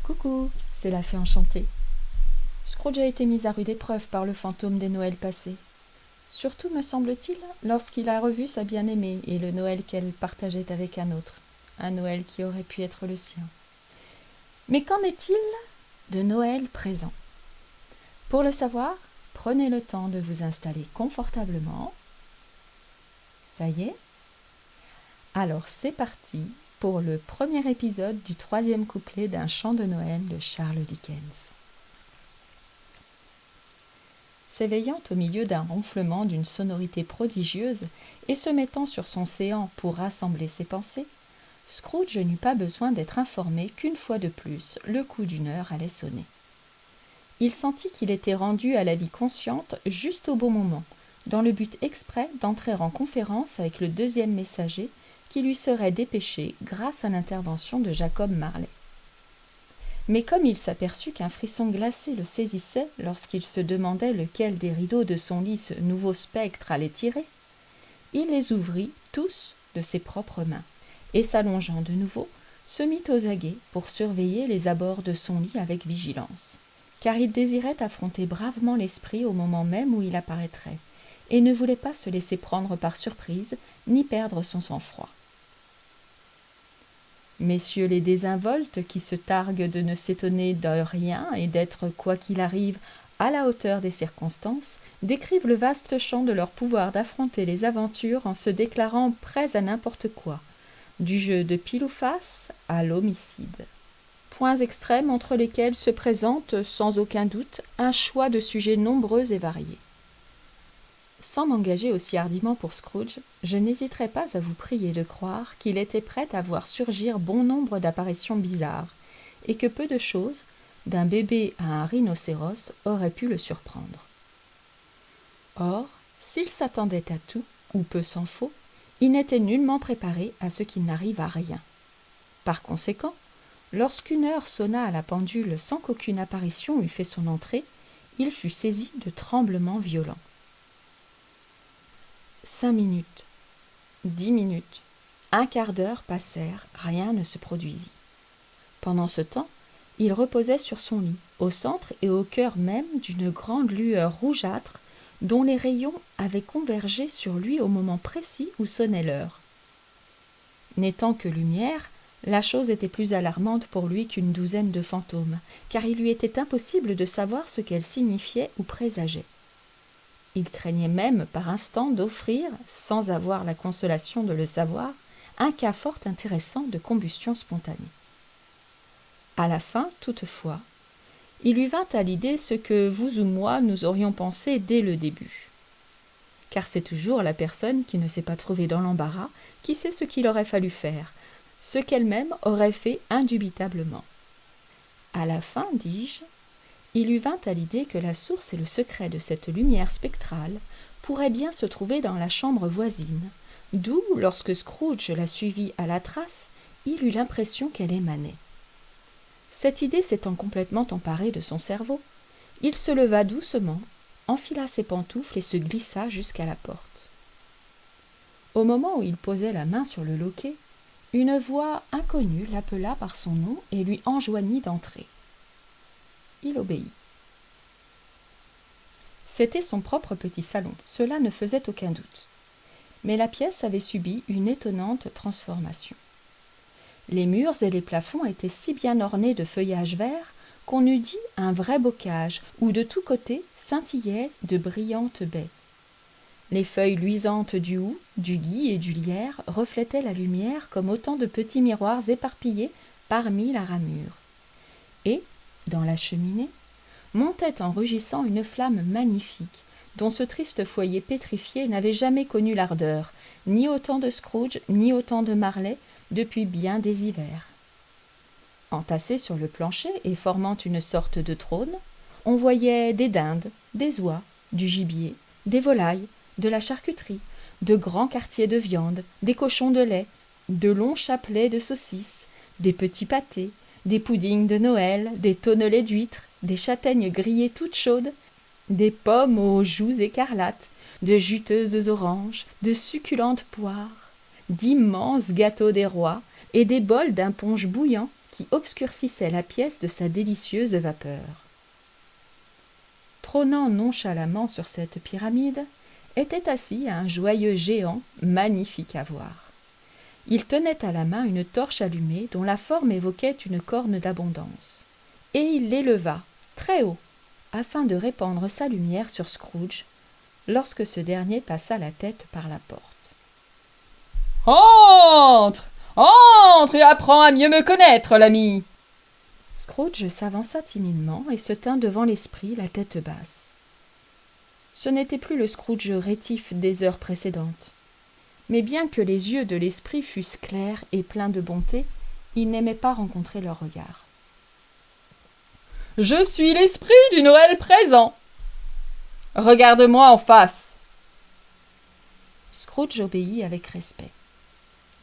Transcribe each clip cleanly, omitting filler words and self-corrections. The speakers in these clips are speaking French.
Coucou, c'est la fée enchantée. Scrooge a été mis à rude épreuve par le fantôme des Noëls passés. Surtout, me semble-t-il, lorsqu'il a revu sa bien-aimée et le Noël qu'elle partageait avec un autre. Un Noël qui aurait pu être le sien. Mais qu'en est-il de Noël présent? Pour le savoir, prenez le temps de vous installer confortablement. Ça y est? Alors c'est parti pour le premier épisode du 3e couplet d'un chant de Noël de Charles Dickens. S'éveillant au milieu d'un ronflement d'une sonorité prodigieuse et se mettant sur son séant pour rassembler ses pensées, Scrooge n'eut pas besoin d'être informé qu'une fois de plus, le coup d'une heure allait sonner. Il sentit qu'il était rendu à la vie consciente juste au bon moment, dans le but exprès d'entrer en conférence avec le 2e messager qui lui serait dépêché grâce à l'intervention de Jacob Marley. Mais comme il s'aperçut qu'un frisson glacé le saisissait lorsqu'il se demandait lequel des rideaux de son lit ce nouveau spectre allait tirer, il les ouvrit tous de ses propres mains, et s'allongeant de nouveau, se mit aux aguets pour surveiller les abords de son lit avec vigilance, car il désirait affronter bravement l'esprit au moment même où il apparaîtrait, et ne voulait pas se laisser prendre par surprise, ni perdre son sang-froid. Messieurs les désinvoltes qui se targuent de ne s'étonner de rien et d'être, quoi qu'il arrive, à la hauteur des circonstances, décrivent le vaste champ de leur pouvoir d'affronter les aventures en se déclarant prêts à n'importe quoi, du jeu de pile ou face à l'homicide. Points extrêmes entre lesquels se présente, sans aucun doute, un choix de sujets nombreux et variés. Sans m'engager aussi hardiment pour Scrooge, je n'hésiterai pas à vous prier de croire qu'il était prêt à voir surgir bon nombre d'apparitions bizarres, et que peu de choses, d'un bébé à un rhinocéros, auraient pu le surprendre. Or, s'il s'attendait à tout, ou peu s'en faut, il n'était nullement préparé à ce qu'il n'arrive à rien. Par conséquent, lorsqu'une heure sonna à la pendule sans qu'aucune apparition eût fait son entrée, il fut saisi de tremblements violents. 5 minutes, 10 minutes, un quart d'heure passèrent, rien ne se produisit. Pendant ce temps, il reposait sur son lit, au centre et au cœur même d'une grande lueur rougeâtre dont les rayons avaient convergé sur lui au moment précis où sonnait l'heure. N'étant que lumière, la chose était plus alarmante pour lui qu'une douzaine de fantômes, car il lui était impossible de savoir ce qu'elle signifiait ou présageait. Il craignait même par instant d'offrir, sans avoir la consolation de le savoir, un cas fort intéressant de combustion spontanée. À la fin, toutefois, il lui vint à l'idée ce que vous ou moi nous aurions pensé dès le début. Car c'est toujours la personne qui ne s'est pas trouvée dans l'embarras qui sait ce qu'il aurait fallu faire, ce qu'elle-même aurait fait indubitablement. À la fin, dis-je, il lui vint à l'idée que la source et le secret de cette lumière spectrale pourraient bien se trouver dans la chambre voisine, d'où, lorsque Scrooge la suivit à la trace, il eut l'impression qu'elle émanait. Cette idée s'étant complètement emparée de son cerveau, il se leva doucement, enfila ses pantoufles et se glissa jusqu'à la porte. Au moment où il posait la main sur le loquet, une voix inconnue l'appela par son nom et lui enjoignit d'entrer. Il obéit. C'était son propre petit salon, cela ne faisait aucun doute. Mais la pièce avait subi une étonnante transformation. Les murs et les plafonds étaient si bien ornés de feuillage vert qu'on eût dit un vrai bocage où de tous côtés scintillaient de brillantes baies. Les feuilles luisantes du houx, du gui et du lierre reflétaient la lumière comme autant de petits miroirs éparpillés parmi la ramure. Et, dans la cheminée, montait en rugissant une flamme magnifique, dont ce triste foyer pétrifié n'avait jamais connu l'ardeur, ni au temps de Scrooge, ni au temps de Marley, depuis bien des hivers. Entassés sur le plancher et formant une sorte de trône, on voyait des dindes, des oies, du gibier, des volailles, de la charcuterie, de grands quartiers de viande, des cochons de lait, de longs chapelets de saucisses, des petits pâtés, des puddings de Noël, des tonnelets d'huîtres, des châtaignes grillées toutes chaudes, des pommes aux joues écarlates, de juteuses oranges, de succulentes poires, d'immenses gâteaux des rois et des bols d'un punch bouillant, qui obscurcissait la pièce de sa délicieuse vapeur. Trônant nonchalamment sur cette pyramide, était assis un joyeux géant magnifique à voir. Il tenait à la main une torche allumée dont la forme évoquait une corne d'abondance, et il l'éleva très haut afin de répandre sa lumière sur Scrooge lorsque ce dernier passa la tête par la porte. « Entre, entre et apprends à mieux me connaître, l'ami !» Scrooge s'avança timidement et se tint devant l'esprit, la tête basse. Ce n'était plus le Scrooge rétif des heures précédentes. Mais bien que les yeux de l'esprit fussent clairs et pleins de bonté, il n'aimait pas rencontrer leur regard. « Je suis l'esprit du Noël présent. Regarde-moi en face. » Scrooge obéit avec respect.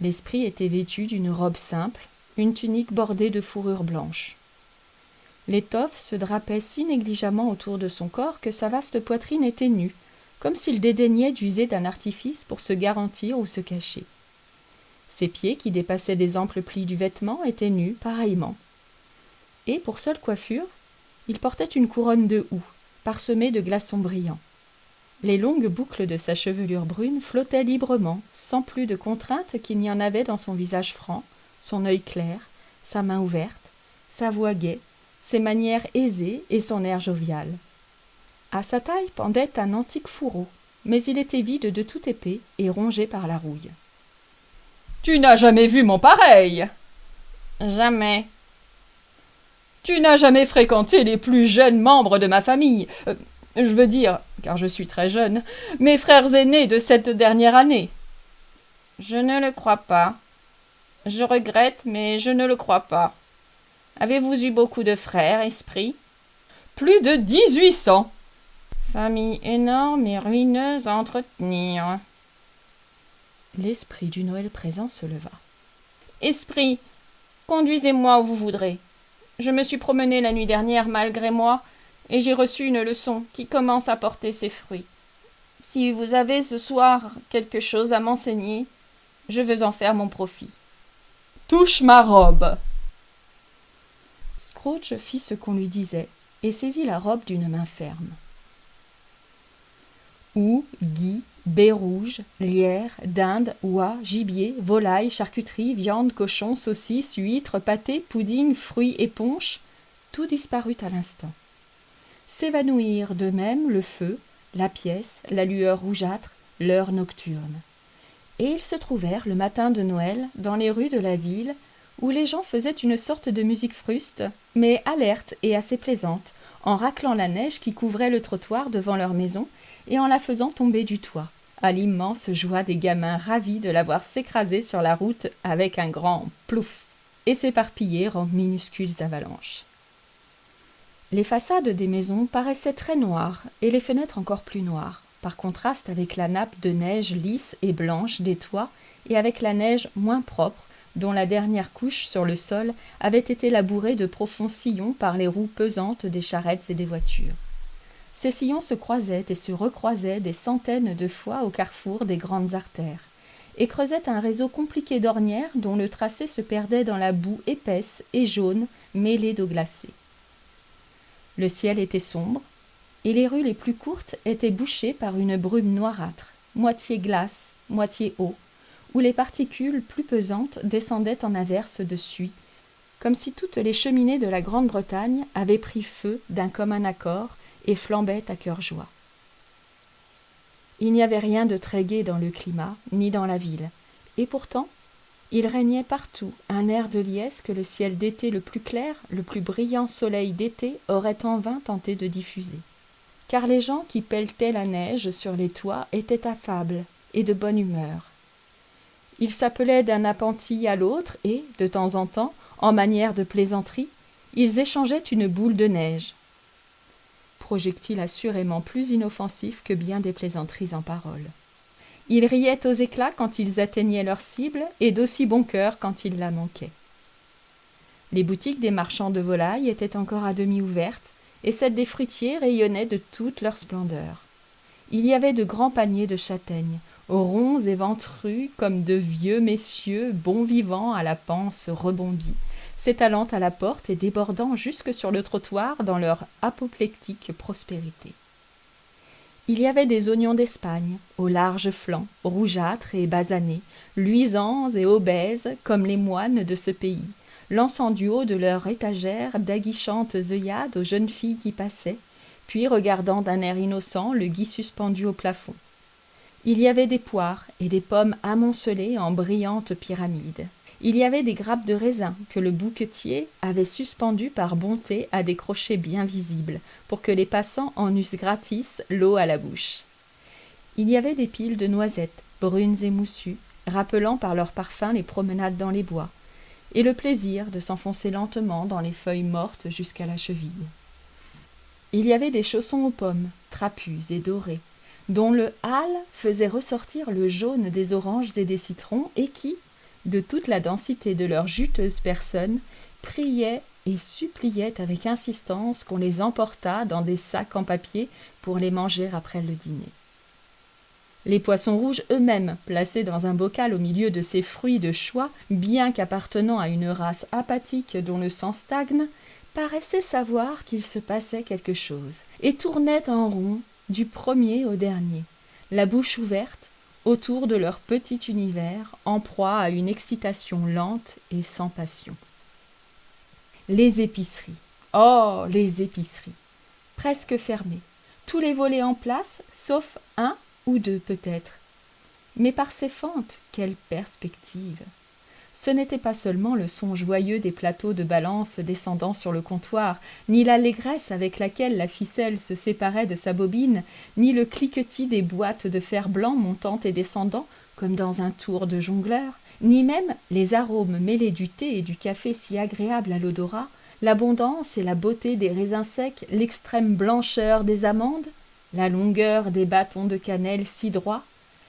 L'esprit était vêtu d'une robe simple, une tunique bordée de fourrure blanche. L'étoffe se drapait si négligemment autour de son corps que sa vaste poitrine était nue, comme s'il dédaignait d'user d'un artifice pour se garantir ou se cacher. Ses pieds, qui dépassaient des amples plis du vêtement, étaient nus pareillement. Et, pour seule coiffure, il portait une couronne de houx, parsemée de glaçons brillants. Les longues boucles de sa chevelure brune flottaient librement, sans plus de contrainte qu'il n'y en avait dans son visage franc, son œil clair, sa main ouverte, sa voix gaie, ses manières aisées et son air jovial. À sa taille pendait un antique fourreau, mais il était vide de toute épée et rongé par la rouille. « Tu n'as jamais vu mon pareil !»« Jamais. »« Tu n'as jamais fréquenté les plus jeunes membres de ma famille, je veux dire, car je suis très jeune, mes frères aînés de cette dernière année. »« Je ne le crois pas. Je regrette, mais je ne le crois pas. Avez-vous eu beaucoup de frères, esprit ? » ?»« Plus de 1800. » »« Famille énorme et ruineuse à entretenir. » L'esprit du Noël présent se leva. « Esprit, conduisez-moi où vous voudrez. Je me suis promené la nuit dernière malgré moi, et j'ai reçu une leçon qui commence à porter ses fruits. Si vous avez ce soir quelque chose à m'enseigner, je veux en faire mon profit. »« Touche ma robe !» Scrooge fit ce qu'on lui disait et saisit la robe d'une main ferme. Houx, gui, baies rouges, lierre, dinde, oie, gibier, volaille, charcuterie, viande, cochon, saucisses, huîtres, pâté, pudding, fruits et punch, tout disparut à l'instant. S'évanouirent de même le feu, la pièce, la lueur rougeâtre, l'heure nocturne. Et ils se trouvèrent le matin de Noël dans les rues de la ville, où les gens faisaient une sorte de musique fruste, mais alerte et assez plaisante, en raclant la neige qui couvrait le trottoir devant leur maison et en la faisant tomber du toit, à l'immense joie des gamins ravis de la voir s'écraser sur la route avec un grand plouf et s'éparpiller en minuscules avalanches. Les façades des maisons paraissaient très noires et les fenêtres encore plus noires, par contraste avec la nappe de neige lisse et blanche des toits et avec la neige moins propre dont la dernière couche sur le sol avait été labourée de profonds sillons par les roues pesantes des charrettes et des voitures. Ces sillons se croisaient et se recroisaient des centaines de fois au carrefour des grandes artères, et creusaient un réseau compliqué d'ornières dont le tracé se perdait dans la boue épaisse et jaune mêlée d'eau glacée. Le ciel était sombre, et les rues les plus courtes étaient bouchées par une brume noirâtre, moitié glace, moitié eau, où les particules plus pesantes descendaient en averses de suie, comme si toutes les cheminées de la Grande-Bretagne avaient pris feu d'un commun accord et flambaient à cœur joie. Il n'y avait rien de très gai dans le climat, ni dans la ville, et pourtant, il régnait partout un air de liesse que le ciel d'été le plus clair, le plus brillant soleil d'été aurait en vain tenté de diffuser. Car les gens qui pelletaient la neige sur les toits étaient affables et de bonne humeur. Ils s'appelaient d'un appentis à l'autre et, de temps en temps, en manière de plaisanterie, ils échangeaient une boule de neige. Projectile assurément plus inoffensif que bien des plaisanteries en paroles. Ils riaient aux éclats quand ils atteignaient leur cible et d'aussi bon cœur quand ils la manquaient. Les boutiques des marchands de volailles étaient encore à demi ouvertes et celles des fruitiers rayonnaient de toute leur splendeur. Il y avait de grands paniers de châtaignes, ronds et ventrus comme de vieux messieurs bons vivants à la panse rebondie, s'étalant à la porte et débordant jusque sur le trottoir dans leur apoplectique prospérité. Il y avait des oignons d'Espagne, aux larges flancs, rougeâtres et basanés, luisants et obèses comme les moines de ce pays, lançant du haut de leur étagère d'aguichantes œillades aux jeunes filles qui passaient, puis regardant d'un air innocent le gui suspendu au plafond. Il y avait des poires et des pommes amoncelées en brillantes pyramides. Il y avait des grappes de raisin que le bouquetier avait suspendues par bonté à des crochets bien visibles, pour que les passants en eussent gratis l'eau à la bouche. Il y avait des piles de noisettes, brunes et moussues, rappelant par leur parfum les promenades dans les bois, et le plaisir de s'enfoncer lentement dans les feuilles mortes jusqu'à la cheville. Il y avait des chaussons aux pommes, trapus et dorés, dont le hâle faisait ressortir le jaune des oranges et des citrons, et qui, de toute la densité de leurs juteuses personnes, priaient et suppliaient avec insistance qu'on les emportât dans des sacs en papier pour les manger après le dîner. Les poissons rouges eux-mêmes, placés dans un bocal au milieu de ces fruits de choix, bien qu'appartenant à une race apathique dont le sang stagne, paraissaient savoir qu'il se passait quelque chose, et tournaient en rond du premier au dernier, la bouche ouverte, autour de leur petit univers, en proie à une excitation lente et sans passion. Les épiceries. Oh, les épiceries. Presque fermées. Tous les volets en place, sauf un ou deux peut-être. Mais par ces fentes, quelle perspective! Ce n'était pas seulement le son joyeux des plateaux de balance descendant sur le comptoir, ni l'allégresse avec laquelle la ficelle se séparait de sa bobine, ni le cliquetis des boîtes de fer-blanc montant et descendant, comme dans un tour de jongleur, ni même les arômes mêlés du thé et du café si agréables à l'odorat, l'abondance et la beauté des raisins secs, l'extrême blancheur des amandes, la longueur des bâtons de cannelle si droits,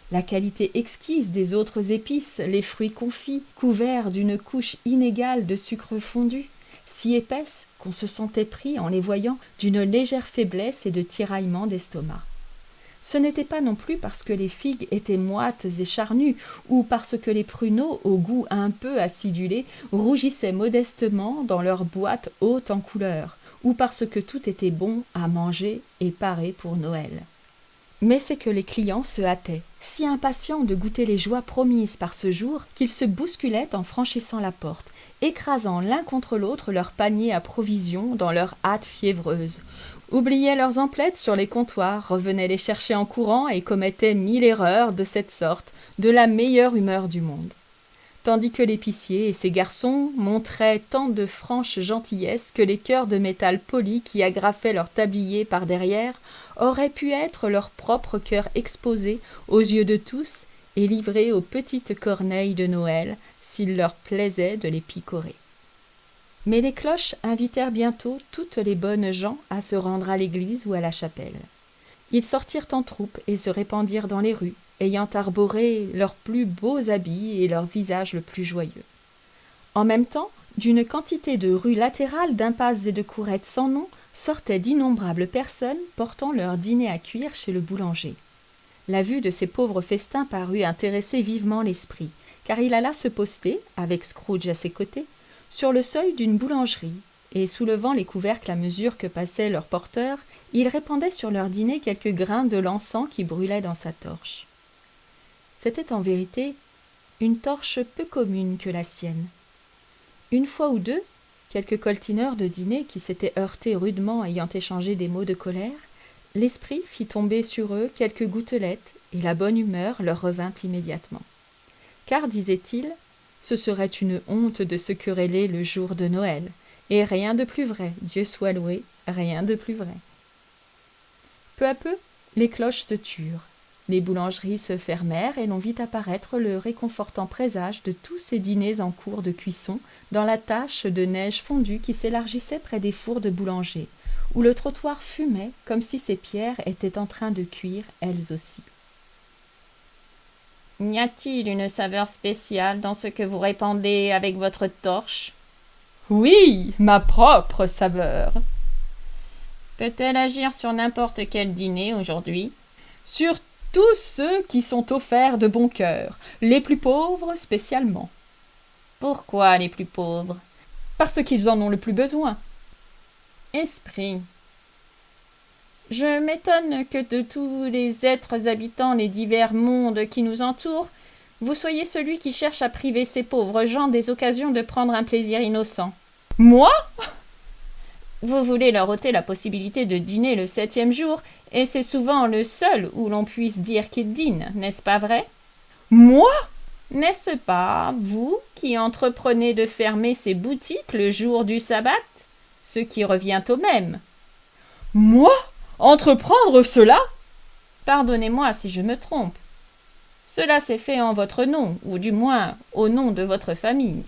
la qualité exquise des autres épices, les fruits confits, couverts d'une couche inégale de sucre fondu, si épaisse qu'on se sentait pris en les voyant d'une légère faiblesse et de tiraillement d'estomac. Ce n'était pas non plus parce que les figues étaient moites et charnues, ou parce que les pruneaux, au goût un peu acidulé, rougissaient modestement dans leur boîte haute en couleur, ou parce que tout était bon à manger et paré pour Noël. Mais c'est que les clients se hâtaient, si impatients de goûter les joies promises par ce jour, qu'ils se bousculaient en franchissant la porte, écrasant l'un contre l'autre leurs paniers à provisions dans leur hâte fiévreuse, oubliaient leurs emplettes sur les comptoirs, revenaient les chercher en courant et commettaient 1000 erreurs de cette sorte, de la meilleure humeur du monde. Tandis que l'épicier et ses garçons montraient tant de franche gentillesse que les cœurs de métal poli qui agrafaient leur tablier par derrière auraient pu être leurs propres cœurs exposés aux yeux de tous et livrés aux petites corneilles de Noël s'il leur plaisait de les picorer. Mais les cloches invitèrent bientôt toutes les bonnes gens à se rendre à l'église ou à la chapelle. Ils sortirent en troupe et se répandirent dans les rues, ayant arboré leurs plus beaux habits et leur visage le plus joyeux. En même temps, d'une quantité de rues latérales, d'impasses et de courettes sans nom, sortaient d'innombrables personnes portant leur dîner à cuire chez le boulanger. La vue de ces pauvres festins parut intéresser vivement l'esprit, car il alla se poster, avec Scrooge à ses côtés, sur le seuil d'une boulangerie, et soulevant les couvercles à mesure que passaient leurs porteurs, il répandait sur leur dîner quelques grains de l'encens qui brûlait dans sa torche. C'était en vérité une torche peu commune que la sienne. Une fois ou deux, quelques coltineurs de dîner qui s'étaient heurtés rudement ayant échangé des mots de colère, l'esprit fit tomber sur eux quelques gouttelettes et la bonne humeur leur revint immédiatement. Car, disait-il, ce serait une honte de se quereller le jour de Noël, et rien de plus vrai, Dieu soit loué, rien de plus vrai. Peu à peu, les cloches se turent. Les boulangeries se fermèrent et l'on vit apparaître le réconfortant présage de tous ces dîners en cours de cuisson dans la tache de neige fondue qui s'élargissait près des fours de boulanger, où le trottoir fumait comme si ces pierres étaient en train de cuire elles aussi. « N'y a-t-il une saveur spéciale dans ce que vous répandez avec votre torche ?»« Oui, ma propre saveur. »« Peut-elle agir sur n'importe quel dîner aujourd'hui ?»« Sur tous ceux qui sont offerts de bon cœur, les plus pauvres spécialement. »« Pourquoi les plus pauvres ?» parce qu'ils en ont le plus besoin. Esprit. Je m'étonne que de tous les êtres habitant les divers mondes qui nous entourent, vous soyez celui qui cherche à priver ces pauvres gens des occasions de prendre un plaisir innocent. Moi ? Vous voulez leur ôter la possibilité de dîner le 7e jour, et c'est souvent le seul où l'on puisse dire qu'ils dînent, n'est-ce pas vrai ? Moi ? N'est-ce pas vous qui entreprenez de fermer ces boutiques le jour du sabbat, ce qui revient au même ? Moi ? Entreprendre cela ? Pardonnez-moi si je me trompe. Cela s'est fait en votre nom, ou du moins au nom de votre famille.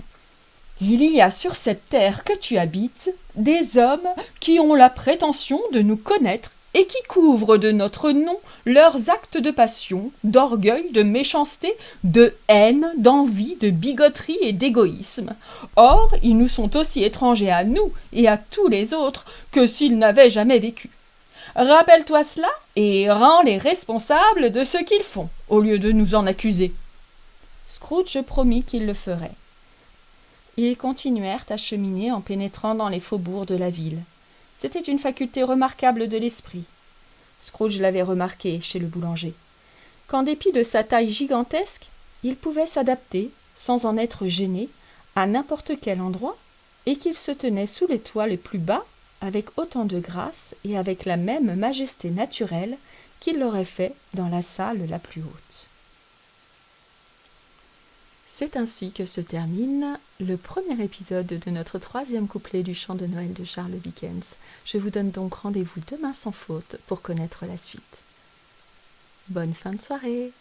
Il y a sur cette terre que tu habites des hommes qui ont la prétention de nous connaître et qui couvrent de notre nom leurs actes de passion, d'orgueil, de méchanceté, de haine, d'envie, de bigoterie et d'égoïsme. Or, ils nous sont aussi étrangers à nous et à tous les autres que s'ils n'avaient jamais vécu. Rappelle-toi cela et rends-les responsables de ce qu'ils font, au lieu de nous en accuser. Scrooge promit qu'il le ferait. Ils continuèrent à cheminer en pénétrant dans les faubourgs de la ville. C'était une faculté remarquable de l'esprit. Scrooge l'avait remarqué chez le boulanger. Qu'en dépit de sa taille gigantesque, il pouvait s'adapter, sans en être gêné, à n'importe quel endroit, et qu'il se tenait sous les toits les plus bas, avec autant de grâce et avec la même majesté naturelle qu'il l'aurait fait dans la salle la plus haute. C'est ainsi que se termine le premier épisode de notre 3e couplet du chant de Noël de Charles Dickens. Je vous donne donc rendez-vous demain sans faute pour connaître la suite. Bonne fin de soirée!